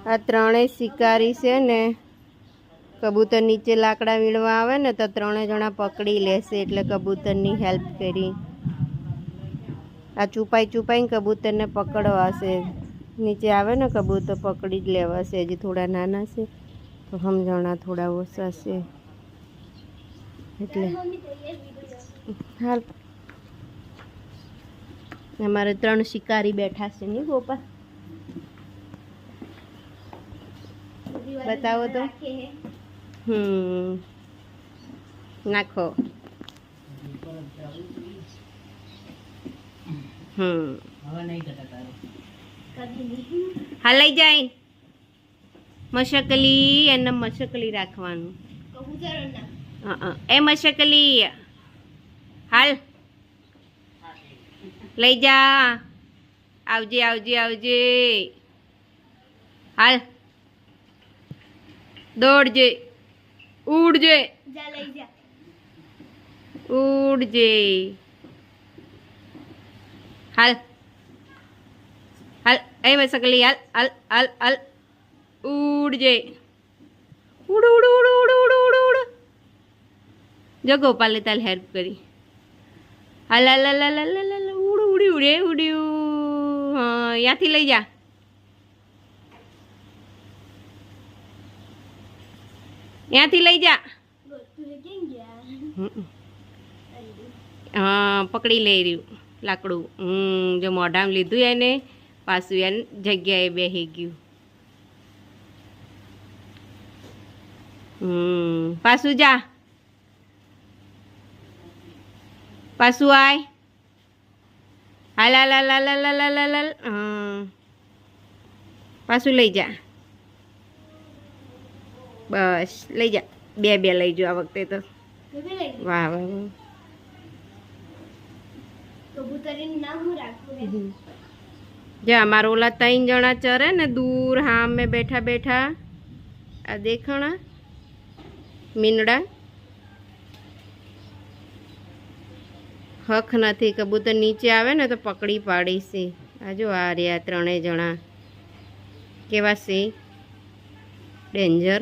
આ ત્રણેય શિકારી છે ને, કબૂતર નીચે લાકડા વીણવા આવે ને તો ત્રણેય જણા પકડી લેશે, એટલે કબૂતરની હેલ્પ કરી. આ છુપાઈને કબૂતરને પકડવાશે. નીચે આવે ને કબૂતર પકડી જ લેવાશે. હજી થોડા નાના છે તો સમજણા થોડા ઓછા છે એટલે હાલ. અમારે 3 શિકારી બેઠા છે નહીં ગોપા? બતાવો તો. નાખો. હલાઈ જાય. મશકલી એને મશકલી રાખવાનું. એ મશકલી હાલ લઈ જા. આવજે આવજે આવજે. હાલ દોડજે. ઉડજે. ઉડજે. હાલ હાલ. એ મશકલી હાલ હાલ હાલ હાલ. ઉડજે. ઉડ ઉડ ઉડ ઉડ ઉડ ઉડ ઉડ. જો ગોપાલે તાલ હેલ્પ કરી. હાલ હાલ હાલ હાલ હાલ હાલ. ઉડ ઉડી ઉડે ઉડ્યું. હા ત્યાંથી લઈ જા. ત્યાંથી લઈ જા. હા પકડી લઈ રહ્યું લાકડું. જો મોઢામાં લીધું એને પાછું એને જગ્યાએ બેસી ગયું. પાછું જા. પાછું આય. હાલ હાલ હાલ હાલ હાલ હાલ હાલ હાલ. પાછું લઈ જા. બસ લઈ જા. બે લઈ જો આ વખતે તો. વાહ વાહ વાહ. જો અમારા ઓલા 3 જણા ચરે ને દૂર હા મેં બેઠા બેઠા. આ દેખણા મીંડડા હક નથી. કબૂતર નીચે આવે ને તો પકડી પાડીશે. આ જો આ રહ્યા 3 જણા કેવા છે ડેન્જર.